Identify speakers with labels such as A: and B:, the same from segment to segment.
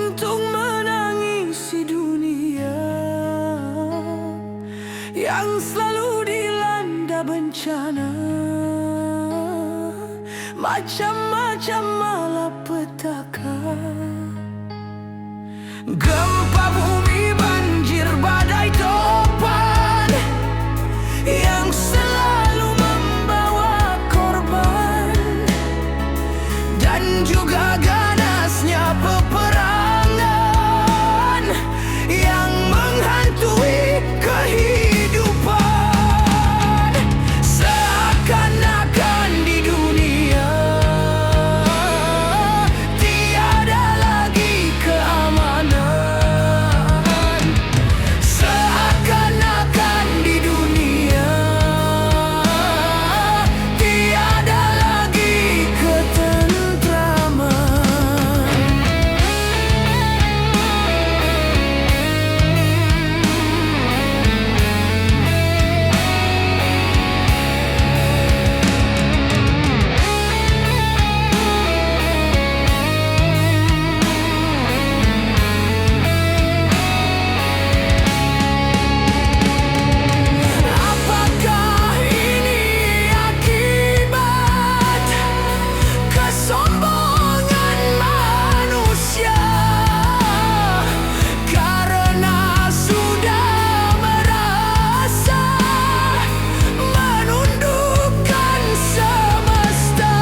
A: untuk menangisi dunia yang selalu dilanda bencana. Macam-macam malapetaka, gempa bumi, banjir, badai, topan yang selalu membawa korban, dan juga ganasnya peperangan yang menghantui kehidupan. Seakan-akan di dunia tiada lagi keamanan. Seakan-akan di dunia tiada lagi ketentraman. Apakah ini akibat kesombongan manusia karena sudah merasa menundukkan semesta?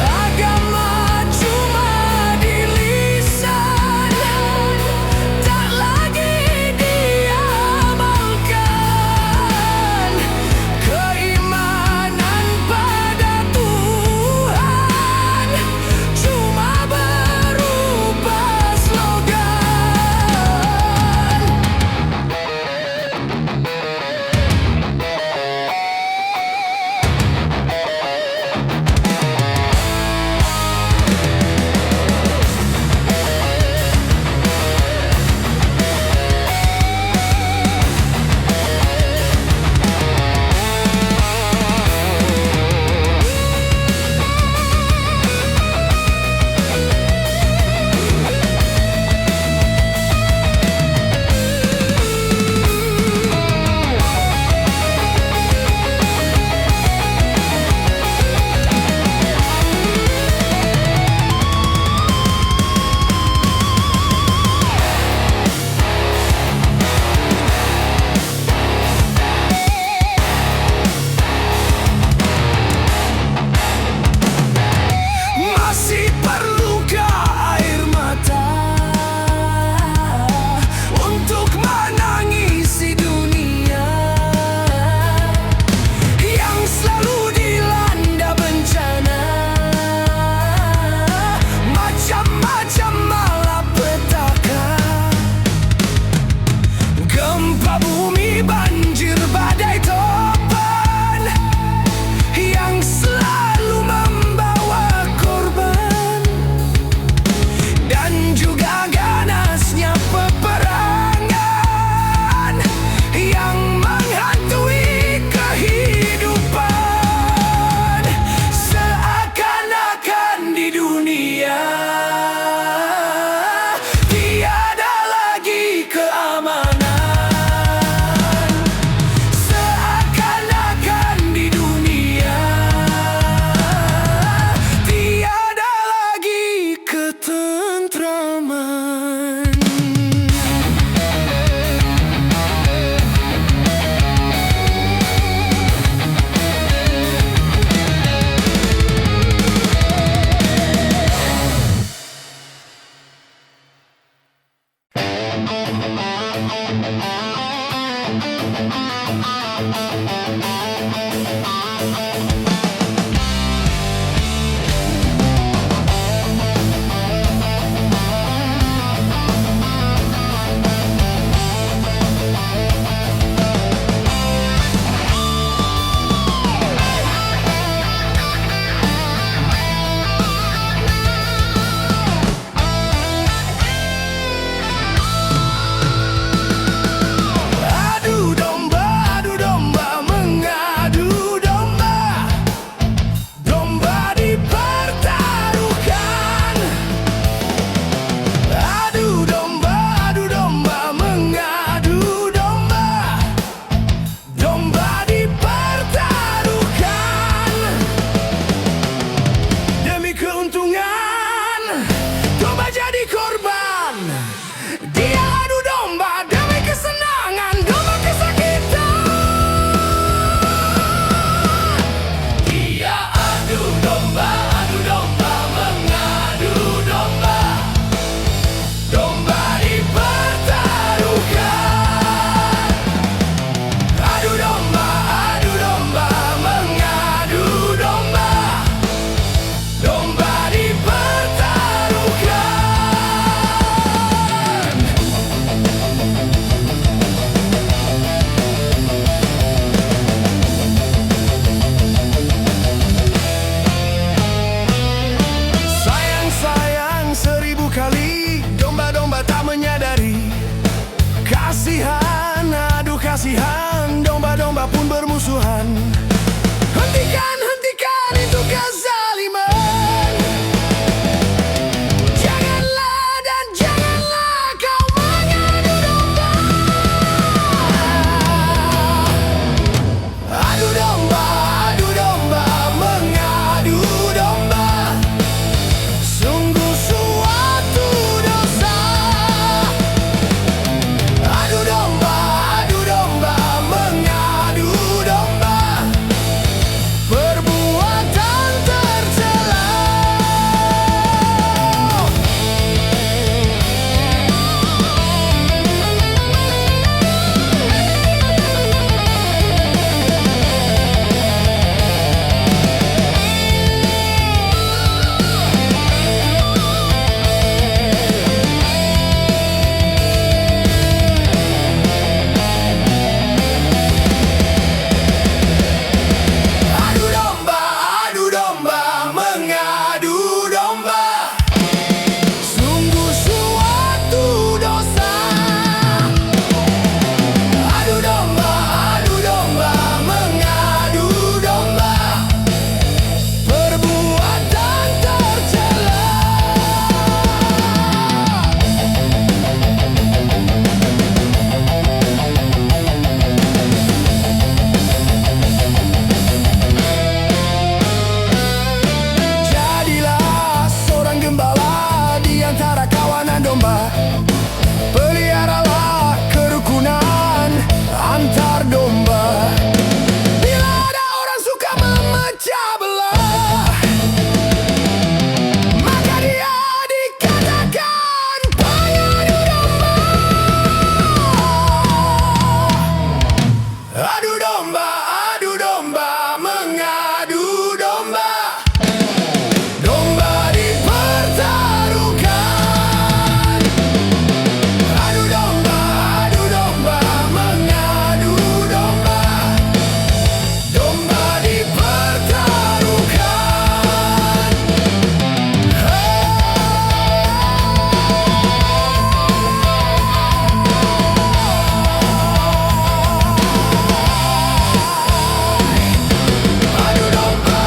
A: Agama cuma di lisan, tak lagi diamalkan. Keimanan pada Tuhan cuma berupa slogan. Masih perlukah air mata untuk menangisi dunia yang selalu dilanda bencana? Macam-macam malapetaka, gempa bumi, banjir, badai, topan yang selalu membawa korban, dan juga ganasnya peperangan yang menghantui kehidupan. Seakan-akan di dunia tiada lagi keamanan. Seakan-akan di dunia tiada lagi ketentraman. kasihan, domba-domba pun bermusuhan. Hentikan, hentikan itu kezaliman. Janganlah dan janganlah kau mengadu domba. Adu domba, mengadu domba. Sungguh suatu dosa. Adu domba, mengadu domba. Perbuatan tercela. Adu domba, mengadu domba. Sungguh suatu dosa. Adu domba, mengadu domba. Perbuatan tercela. Jadilah seorang gembala di antara kawanan domba. Peliharalah kerukunan antar domba. Bila ada orang suka memecah belah, maka dia dikatakan pengadu domba. Adu domba, mengadu domba. Domba dipertaruhkan. Adu domba, mengadu domba. Domba dipertaruhkan. Adu domba.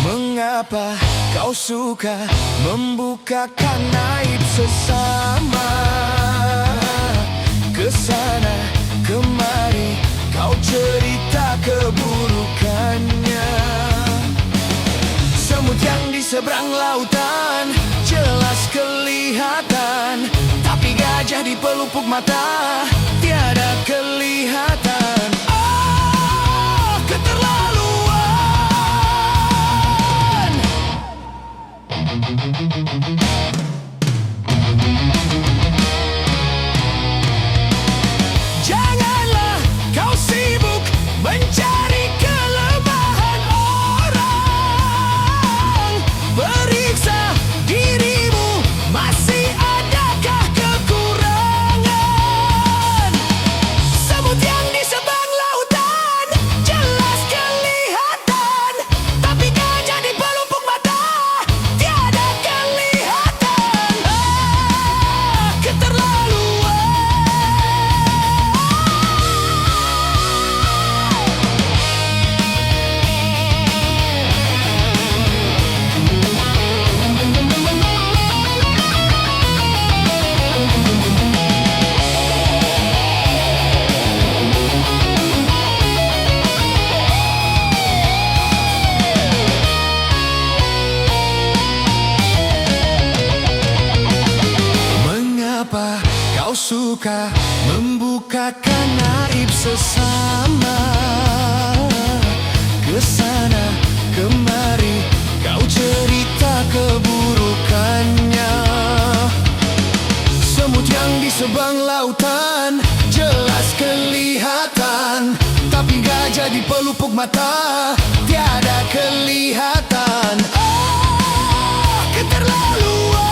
A: Mengapa kau suka membukakan aib sesama? Kesana kemari kau cerita keburukannya. Semut yang di seberang lautan jelas kelihatan, tapi gajah di pelupuk mata tiada kelihatan. Oh, keterlaluan. Janganlah kau sibuk mencari kelemahan orang. Periksa dirimu, masih adakah kekurangan? aib sesama. Kesana kemari kau cerita keburukannya. Semut yang di seberang lautan jelas kelihatan, tapi gajah di pelupuk mata tiada kelihatan. Oh, keterlaluan.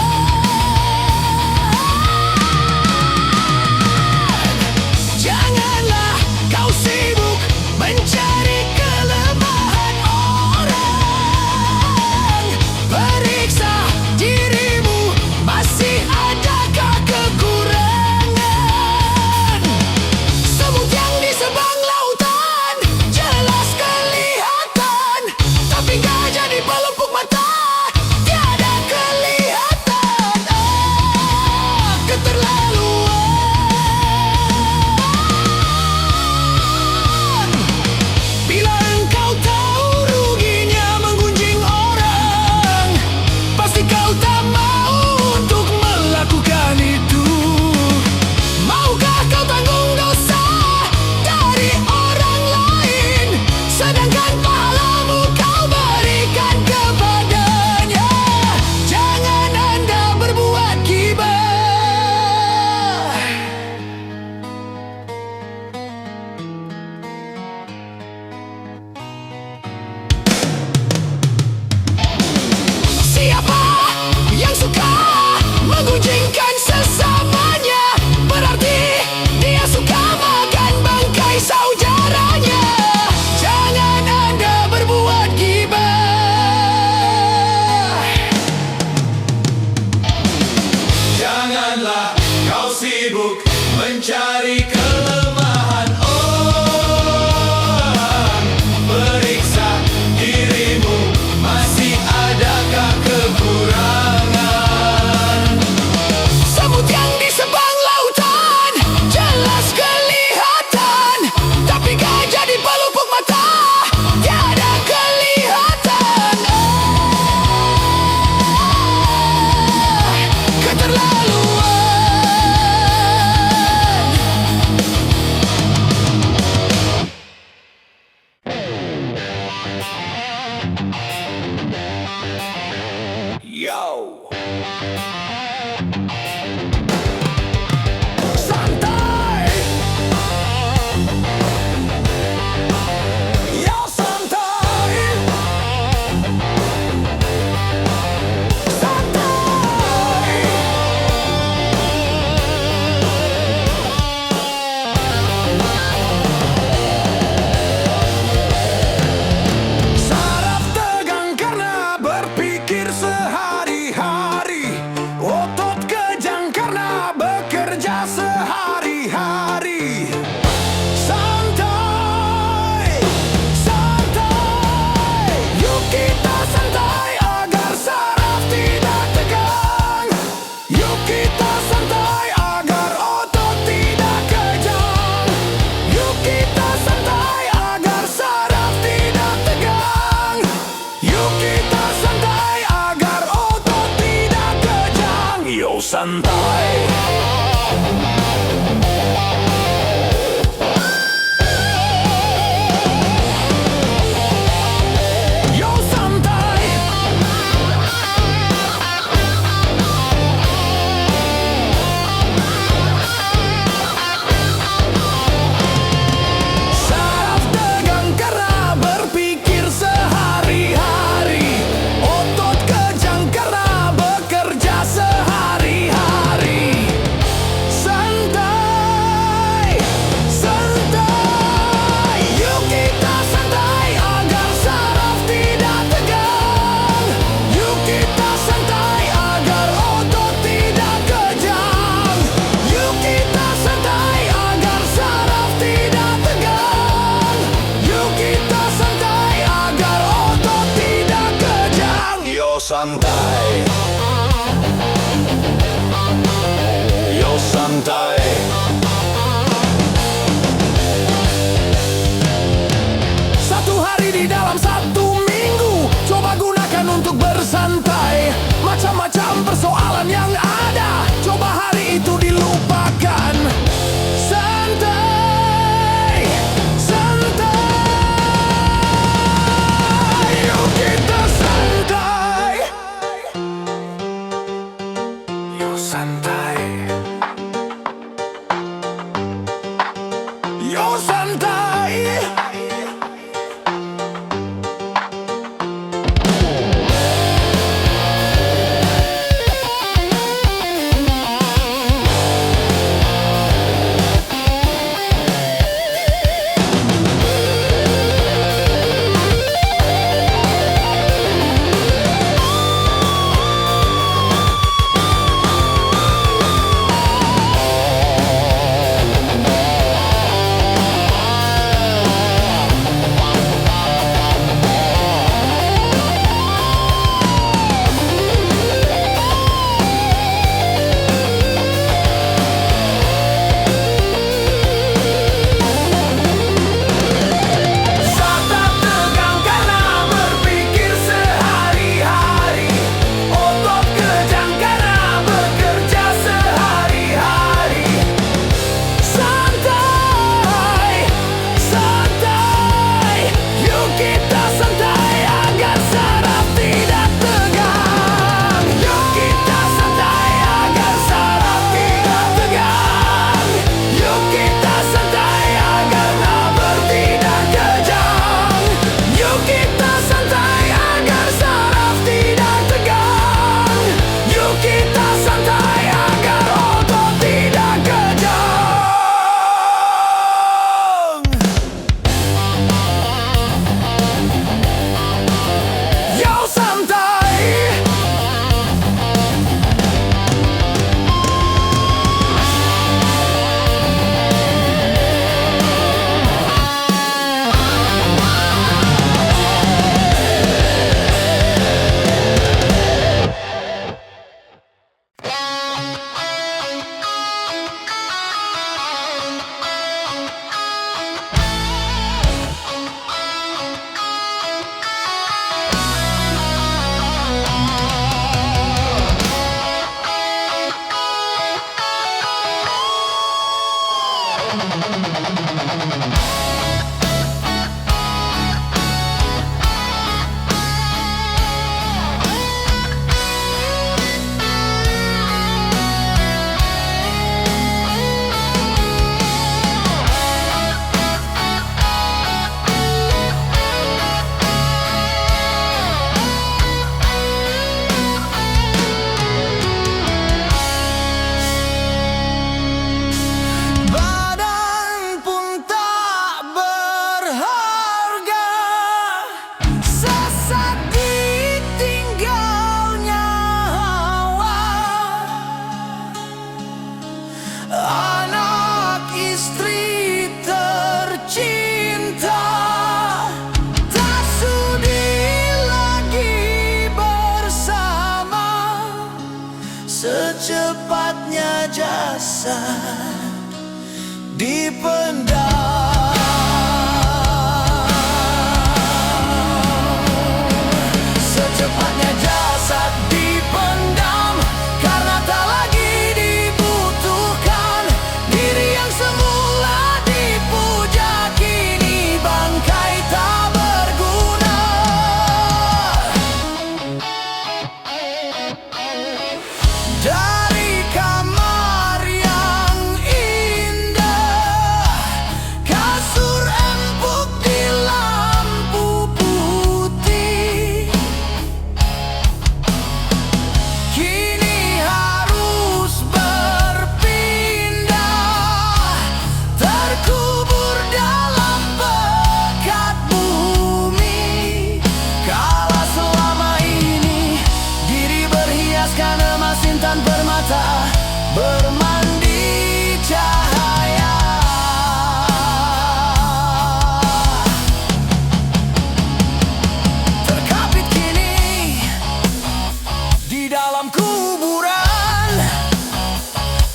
A: Janganlah kau sibuk mencari kelemahan orang. Periksa dirimu, masih adakah kekurangan? Semut yang di seberang lautan jelas kelihatan, tapi gajah di pelupuk mata tiada kelihatan. Oh, keterlaluan. Bila engkau tahu ruginya menggunjing orang, pasti kau tak mau untuk melakukan itu. Maukah kau tanggung dosa dari orang lain, sedangkan pahalamu kau berikan kepadanya? Jangan Anda berbuat gibah. Siapa yang suka menggunjingkan sesamanya, berarti dia suka makan bangkai saudaranya. Jangan Anda berbuat gibah.
B: Janganlah kau sibuk mencari kelemahan orang. Periksa dirimu, masih adakah kekurangan?
A: Semut yang di seberang lautan jelas kelihatan, tapi gajah di pelupuk mata tiada kelihatan. Keterlaluan. Yo. Santai. Yo, santai. Santai. Saraf tegang karena berpikir sehari-hari, otot kejang karena bekerja sehari-hari. Santai, santai, yuk kita santai agar saraf tidak tegang. Yuk kita santai agar otot tidak kejang. Yuk kita santai agar saraf tidak tegang. Yuk kita santai agar otot tidak kejang. Yo, santai. Yo, santai. Saraf tegang karena berpikir sehari-hari, otot kejang karena bekerja sehari-hari. Santai, santai, yuk kita santai agar saraf tidak tegang. Yuk kita santai agar otot tidak kejang. Yuk kita santai agar saraf tidak tegang. Yuk kita santai agar otot tidak kejang. Yo, santai. Yo, santai. Satu hari di dalam satu minggu, coba gunakan untuk bersantai. Macam-macam persoalan yang ada, coba hari itu dilupakan. Santai. santai. Anak istri tercinta tak sudi lagi bersama, secepatnya jasad dipendam. Secepatnya jasad dipendam karena tak lagi dibutuhkan. Diri yang semula dipuja kini bangkai tak berguna. Dari kamar yang indah, kasur empuk di lampu putih, kini harus berpindah, terkubur dalam pekat bumi. Kala selama ini diri berhiaskan emas intan permata, bermandi cahaya. Terkapit kini di dalam kuburan,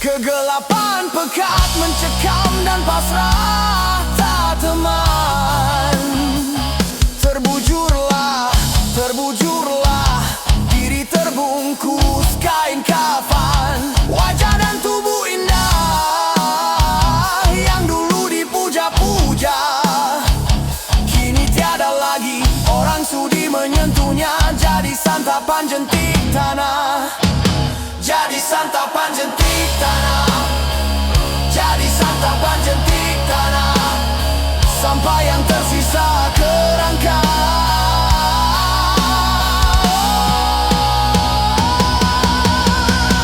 A: kegelapan pekat mencekam dan pasrah tak teman. Terbujurlah, terbujurlah, diri terbungkus kain kafan. Wajah dan tubuh indah yang dulu dipuja-puja, kini tiada lagi orang sudi menyentuhnya. Jadi santapan jentik tanah, jadi santapan jentik tanah, jadi santapan jentik tanah. sampai yang tersisa kerangka.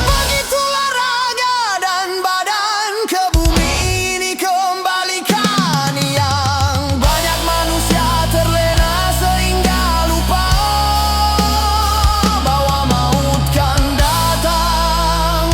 A: Begitulah raga dan badan ke bumi ini kembalikan. Yang banyak manusia terlena sehingga lupa bahwa maut kan datang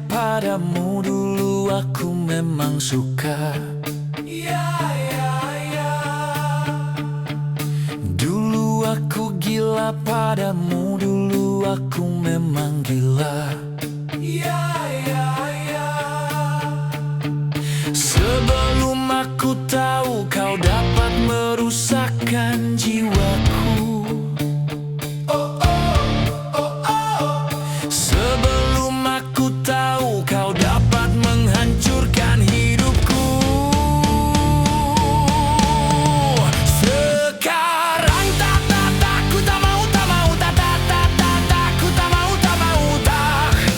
A: padamu. Dulu aku memang suka. Dulu aku gila padamu. Dulu aku memang gila. Sebelum aku tahu kau dapat merusakkan jiwaku. Sebelum aku tahu kau dapat menghancurkan hidupku. Sekarang tak, ku tak mau, tak, ku tak mau, tak.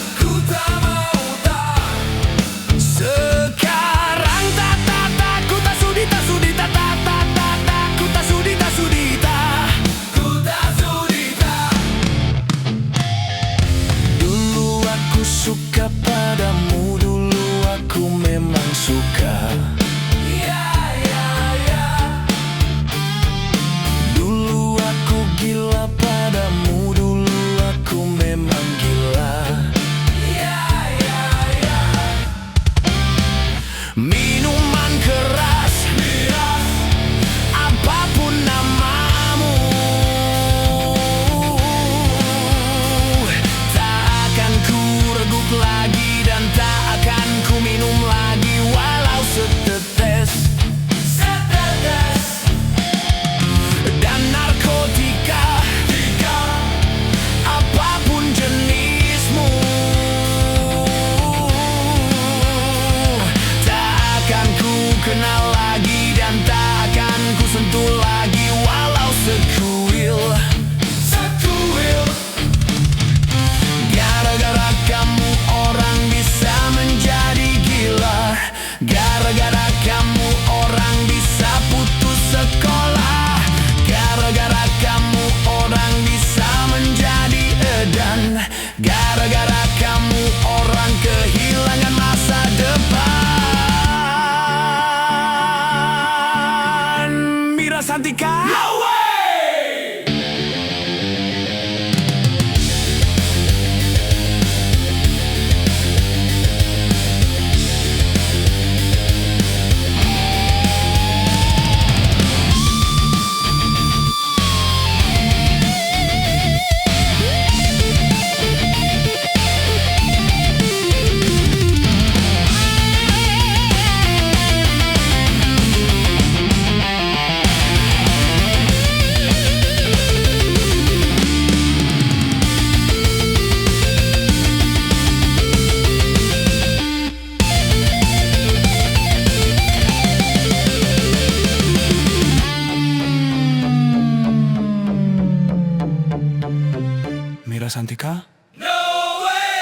A: Wira Santika?
B: No way!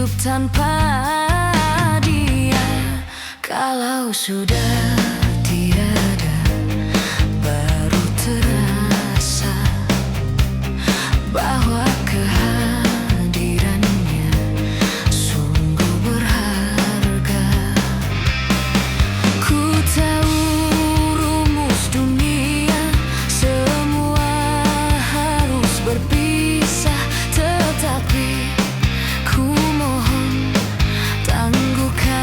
C: hidup tanpa dia. Kalau sudah tiada, baru terasa bahwa kehadirannya sungguh berharga. Ku tahu rumus dunia, semua harus berpisah, tetapi ku mohon tangguhkanlah.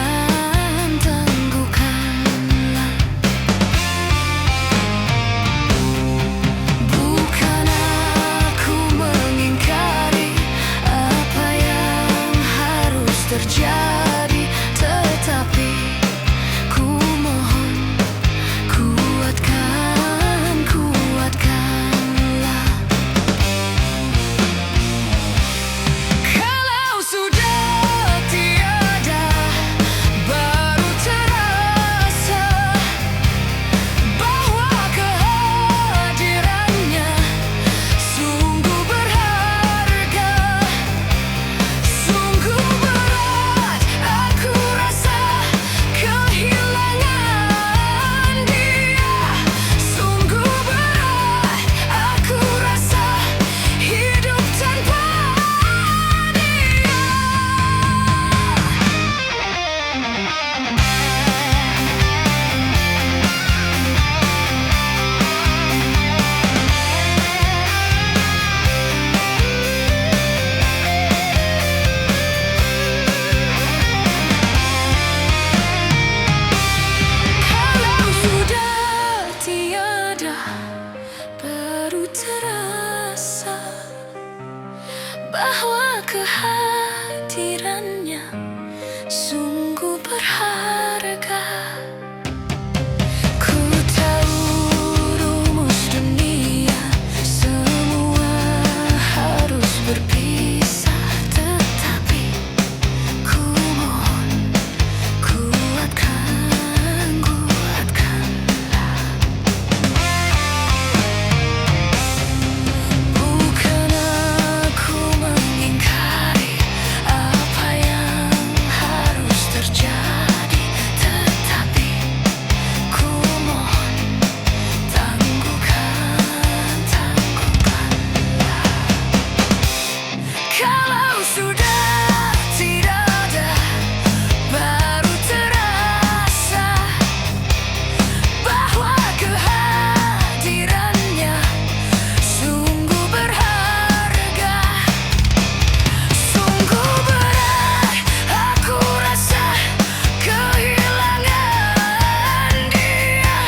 C: Bukan aku mengingkari apa yang harus terjadi, tetapi ku mohon kuatkanlah. Kalau sudah tiada, baru terasa bahwa kehadirannya sungguh berharga. Sungguh berat aku rasa kehilangan dia. Sungguh berat aku rasa hidup tanpa dia. Kalau sudah tiada, baru terasa bahwa kehadirannya sungguh berharga. Ku tahu rumus dunia, semua harus berpisah, tetapi ku mohon kuatkanlah. Bukan aku mengingkari apa yang harus terjadi, tetapi ku mohon tangguhkanlah. Kalau sudah tidak ada, baru terasa bahwa kehadirannya sungguh berharga. Sungguh berat aku rasa kehilangan dia.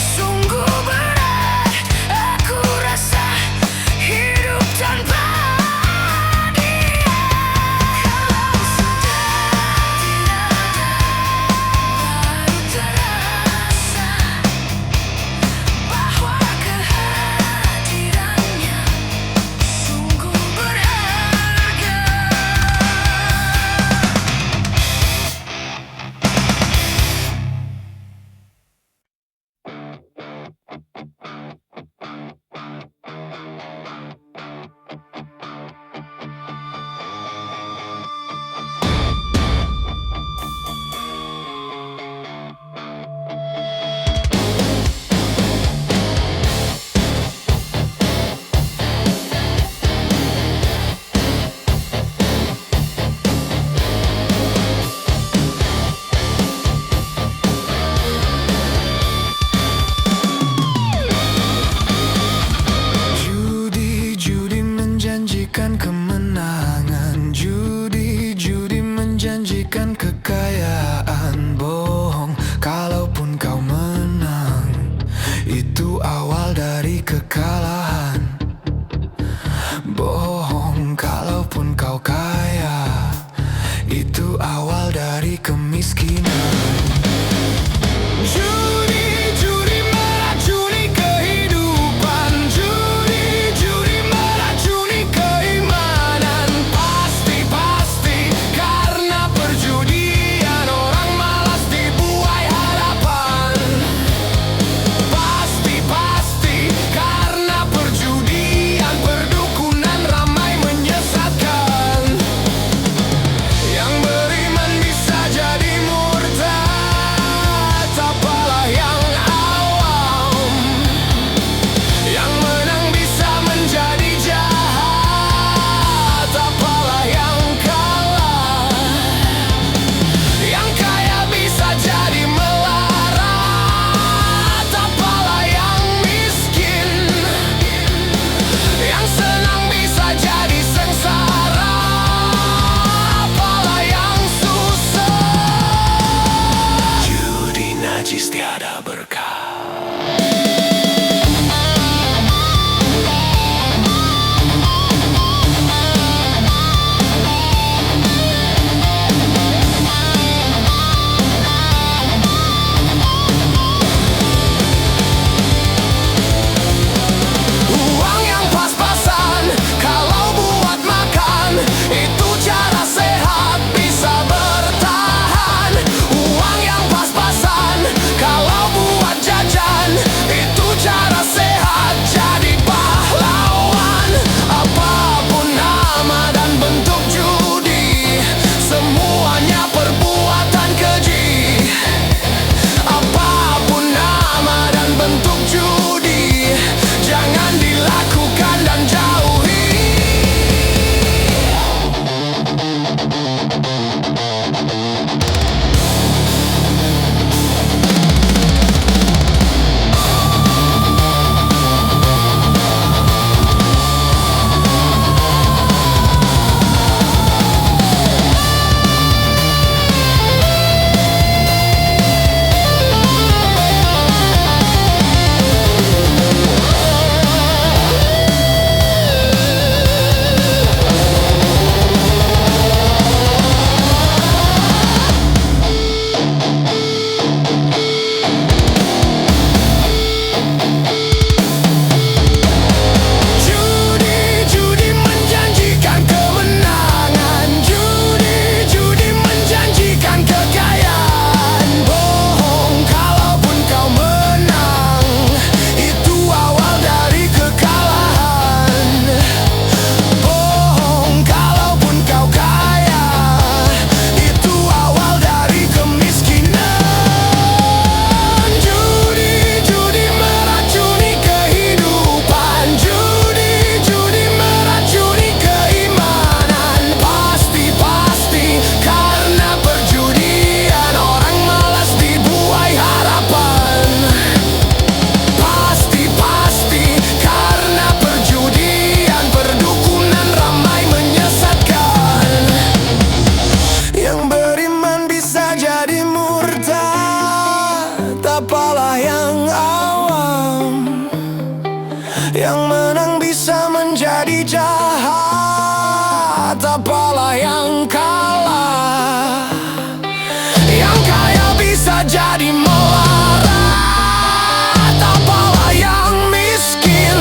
C: Sungguh berat aku rasa hidup tanpa dia. Kalau sudah tidak ada, baru terasa bahwa kehadirannya sungguh berharga. Judi menjanjikan kemenangan, judi menjanjikan kekayaan. Bohong kalaupun kau menang, itu awal dari kekalahan. Bohong kalaupun kau kaya, itu awal dari kemiskinan. Judi meracuni kehidupan, judi meracuni keimanan. Pasti karena perjudian orang Judi menjanjikan kemenangan, judi menjanjikan kekayaan. Bohong kalaupun kau menang, itu awal dari kekalahan. Bohong kalaupun kau kaya, itu awal dari kemiskinan. Judi meracuni kehidupan, judi meracuni keimanan. Pasti karena perjudian orang malas dibuai harapan. Pasti karena perjudian perdukunan ramai menyesatkan. Yang beriman bisa jadi murtad, apalah yang awam. Yang menang bisa menjadi jahat, apalah yang kalah. Yang kaya bisa jadi melarat, apalah yang miskin.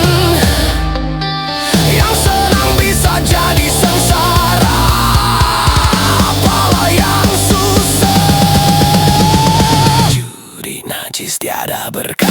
C: Yang senang bisa jadi sengsara, apalah yang susah. Judi najis tiada berkah.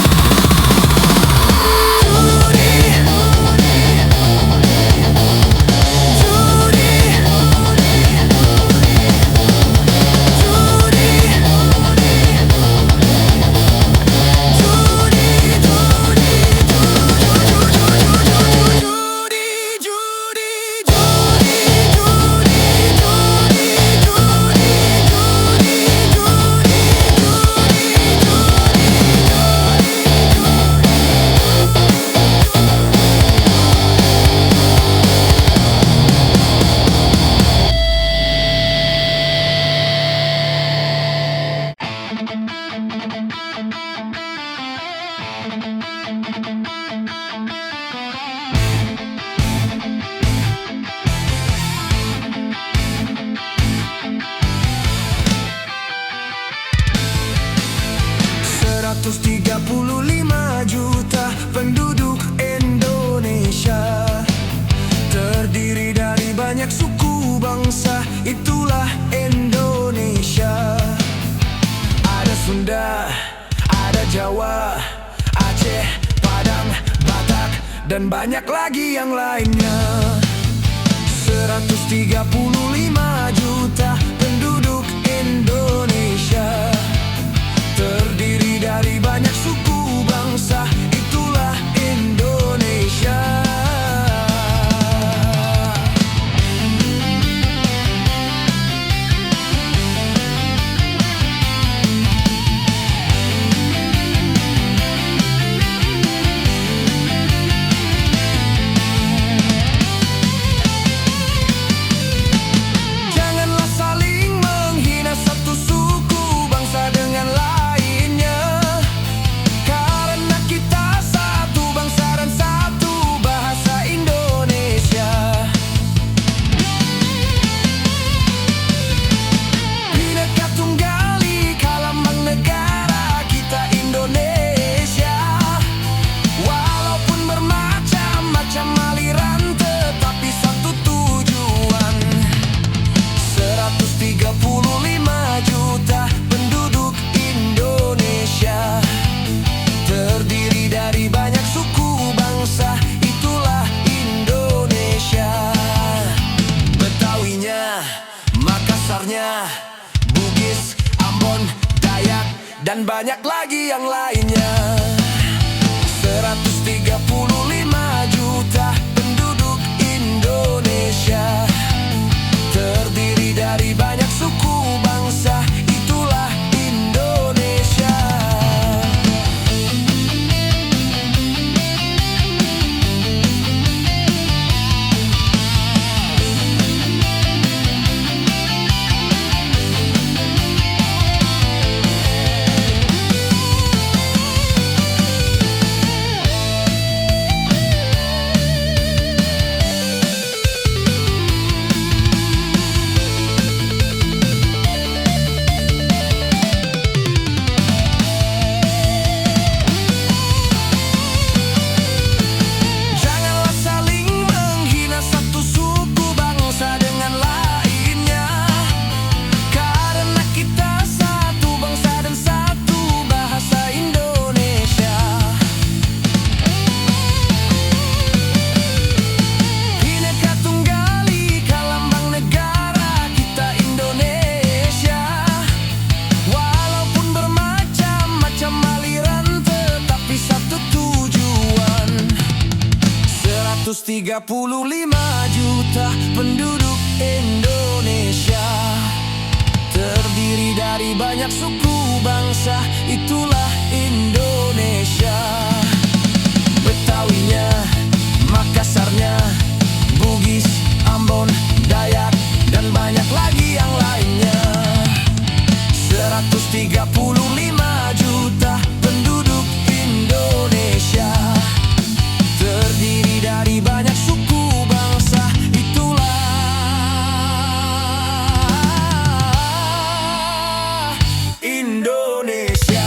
C: ...135 juta penduduk Indonesia, terdiri dari banyak suku bangsa, itulah Indonesia. Ada Sunda, ada Jawa, Aceh, Padang, Batak, dan banyak lagi yang lainnya. 135 juta penduduk Indonesia, terdiri dari banyak suku bangsa, itulah Indonesia. Janganlah saling menghina satu suku bangsa dengan lainnya, karena kita satu bangsa dan satu bahasa Indonesia. Bhinneka Tunggal Ika lambang negara kita Indonesia. Walaupun bermacam-macam aliran, tetapi satu tujuan. 135 juta penduduk Indonesia, terdiri dari banyak suku bangsa, itulah Indonesia. Betawinya, Makassarnya, Bugis, Ambon, Dayak, dan banyak lagi yang lainnya. 135 juta penduduk Indonesia, terdiri dari juta penduduk Indonesia, terdiri dari banyak suku bangsa, itulah Indonesia. Betawinya, Makassarnya, Bugis, Ambon, Dayak, dan banyak lagi yang lainnya. 135 juta penduduk Indonesia, terdiri dari banyak suku bangsa, itulah Indonesia.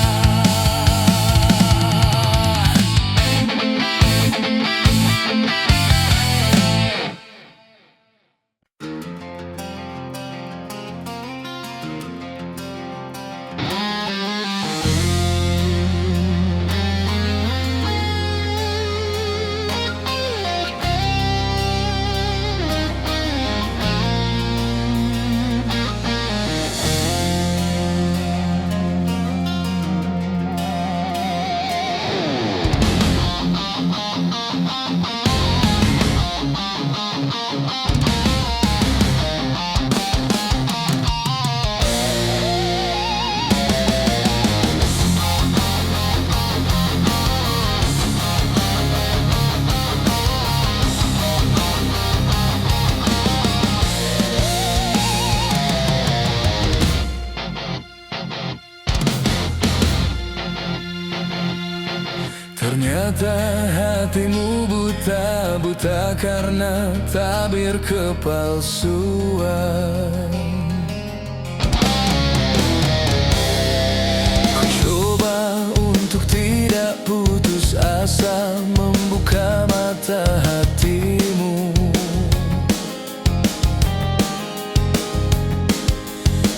C: Ternyata hatimu buta karena tabir kepalsuan. Ku coba untuk tidak putus asa, membuka mata hatimu.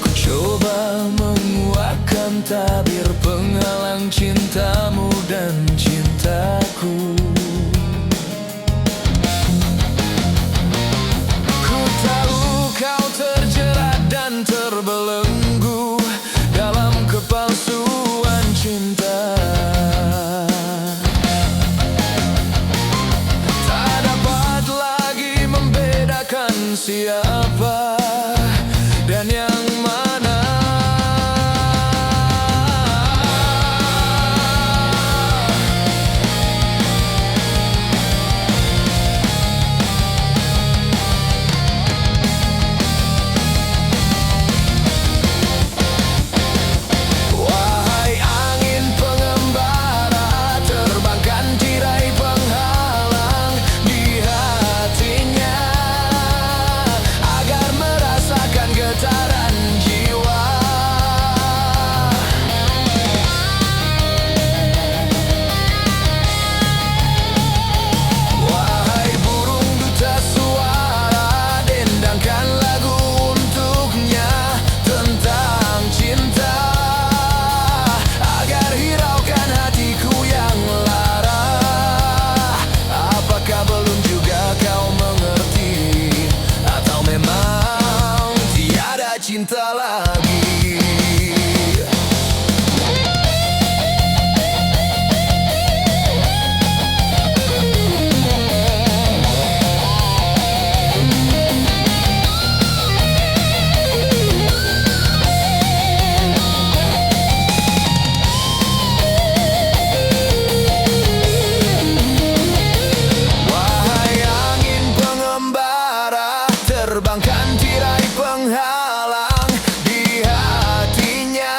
C: Ku coba menguatkan tabir penghalang cintamu dan cintaku. Ku tahu kau terjerat dan terbelenggu dalam kepalsuan cinta. Tak dapat lagi membedakan siapa dan yang mana. Cinta lagi. Wahai angin pengembara, terbangkan tirai penghalang di hatinya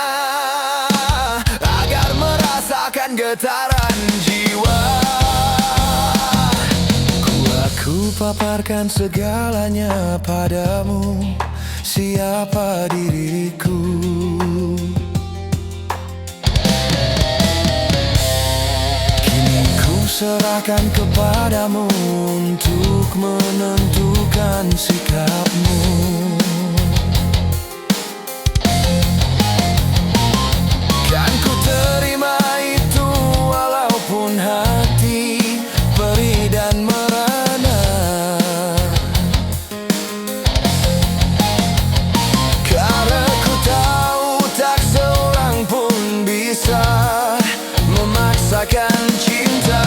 C: agar merasakan getaran jiwa. Aku paparkan segalanya padamu, siapa diriku. Kini ku serahkan kepadamu untuk menentukan sikapmu. Kan ku terima itu walaupun hati perih dan merana, karena ku tahu tak seorang pun bisa memaksakan cinta.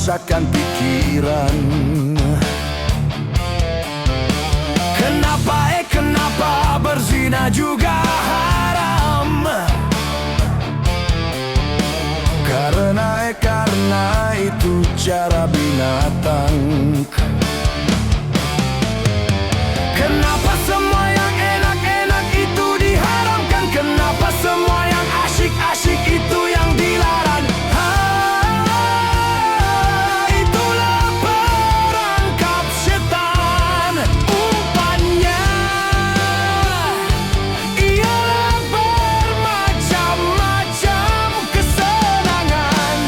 A: merusakkan pikiran. Kenapa berzina juga haram? Karena itu cara binatang. Kenapa semua yang enak-enak itu diharamkan? Kenapa semua yang asyik-asyik itu yang dilarang? Itulah perangkap setan. Umpannya ialah bermacam-macam kesenangan.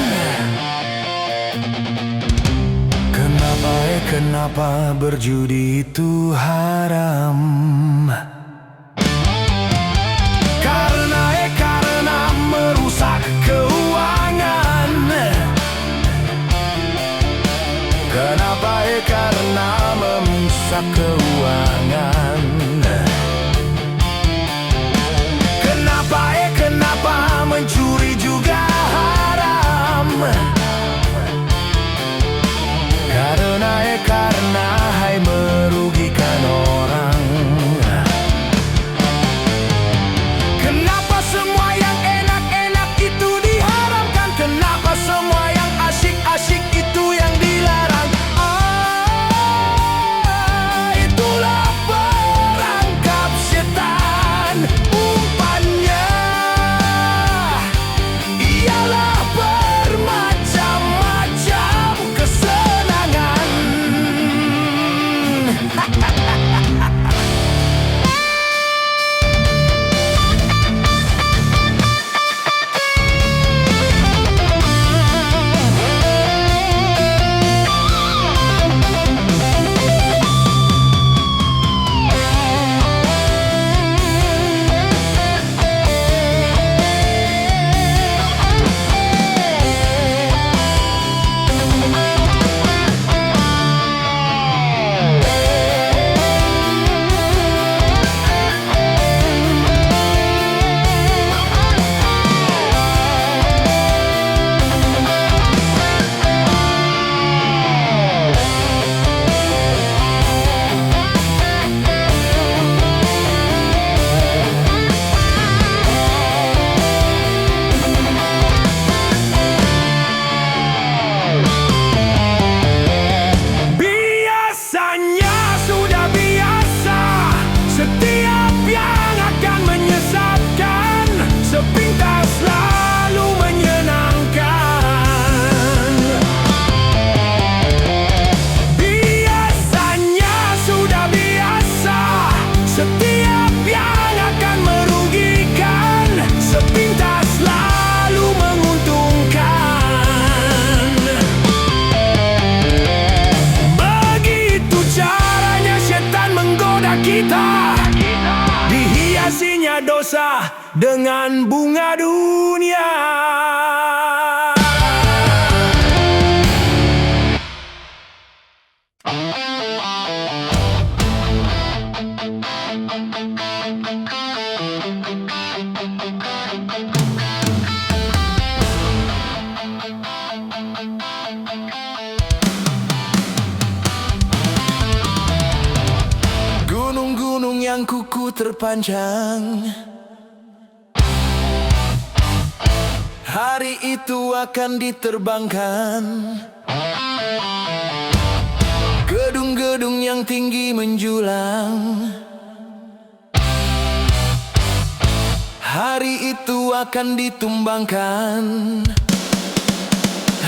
A: Kenapa berjudi itu haram? Karena merusak keuangan. Karena merusak keuangan. Kenapa mencuri juga haram? Karena hai merugikan orang. Kenapa semua yang enak-enak itu diharamkan? Kenapa semua yang asyik-asyik itu yang dilarang? Itulah perangkap setan. Umpannya ialah bermacam-macam kesenangan. Setiap yang akan menyesatkan sepintas selalu menyenangkan. Biasanya sudah biasa. Setiap yang akan merugikan sepintas selalu menguntungkan. Begitu caranya setan menggoda kita. Dihiasinya dosa dengan bunga dunia. Gunung-gunung yang kuku terpanjang, hari itu akan diterbangkan. Gedung-gedung yang tinggi menjulang, hari itu akan ditumbangkan.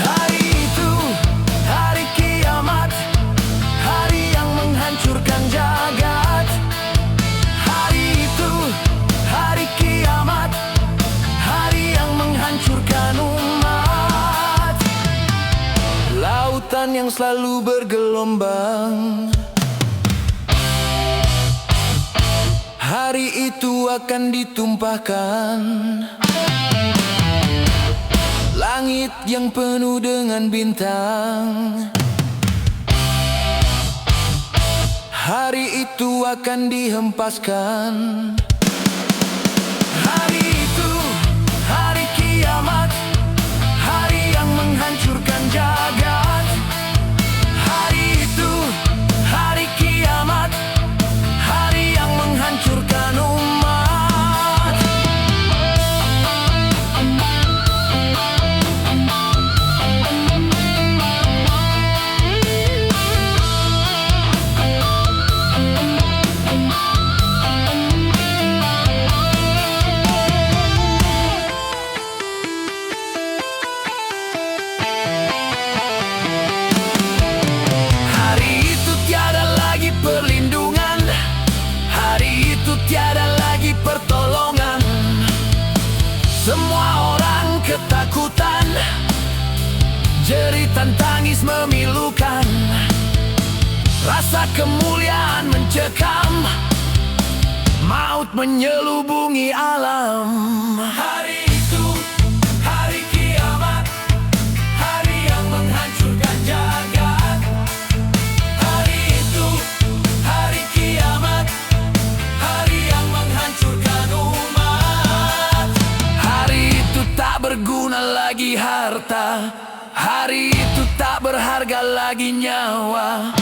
A: Hari itu, hari kiamat, hari yang menghancurkan jagat. Hari itu, hari kiamat, hari yang menghancurkan umat. Lautan yang selalu bergelombang, hari itu akan ditumpahkan. Langit yang penuh dengan bintang, hari itu akan dihempaskan. Hari itu, hari kiamat, hari yang menghancurkan jagat. Jeritan tangis memilukan, rasa kemuliaan mencekam, maut menyelubungi alam. Hari itu, hari kiamat, hari yang menghancurkan jagat. Hari itu, hari kiamat, hari yang menghancurkan umat. Hari itu tak berguna lagi harta, hari itu tak berharga lagi nyawa.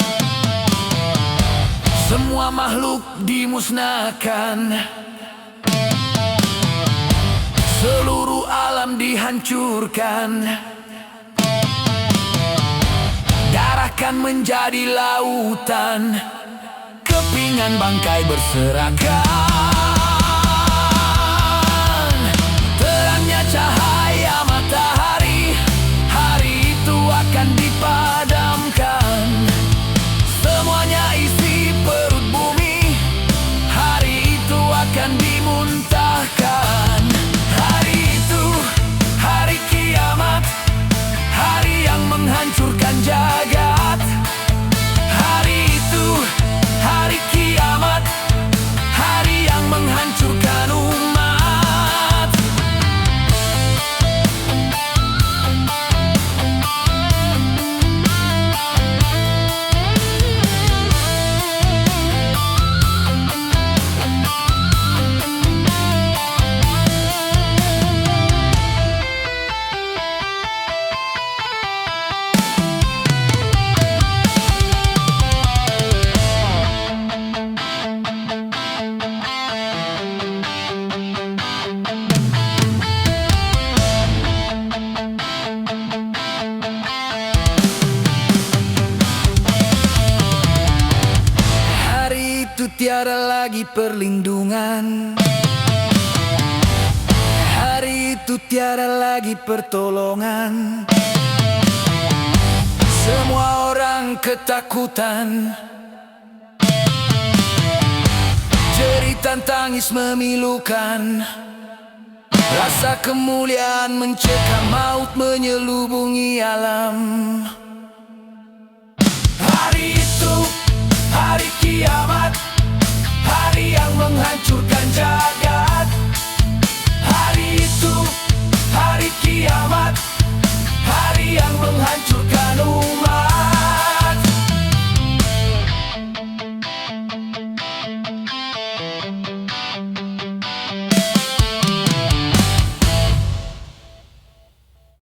A: Semua makhluk dimusnahkan, seluruh alam dihancurkan. Darah kan menjadi lautan, kepingan bangkai berserakan. Terangnya cahaya matahari, hari itu akan dipadamkan. Semuanya isi perut bumi, hari itu akan dimuntahkan. Hari itu, hari kiamat, hari yang menghancurkan jagat. Hari itu, hari kiamat, hari yang menghancurkan umat. Tiada lagi perlindungan, hari itu tiada lagi pertolongan. Semua orang ketakutan, jeritan tangis memilukan, rasa kemuliaan mencekam, maut menyelubungi alam. Hari itu, hari kiamat, hari yang menghancurkan jagat. Hari itu, hari kiamat, hari yang menghancurkan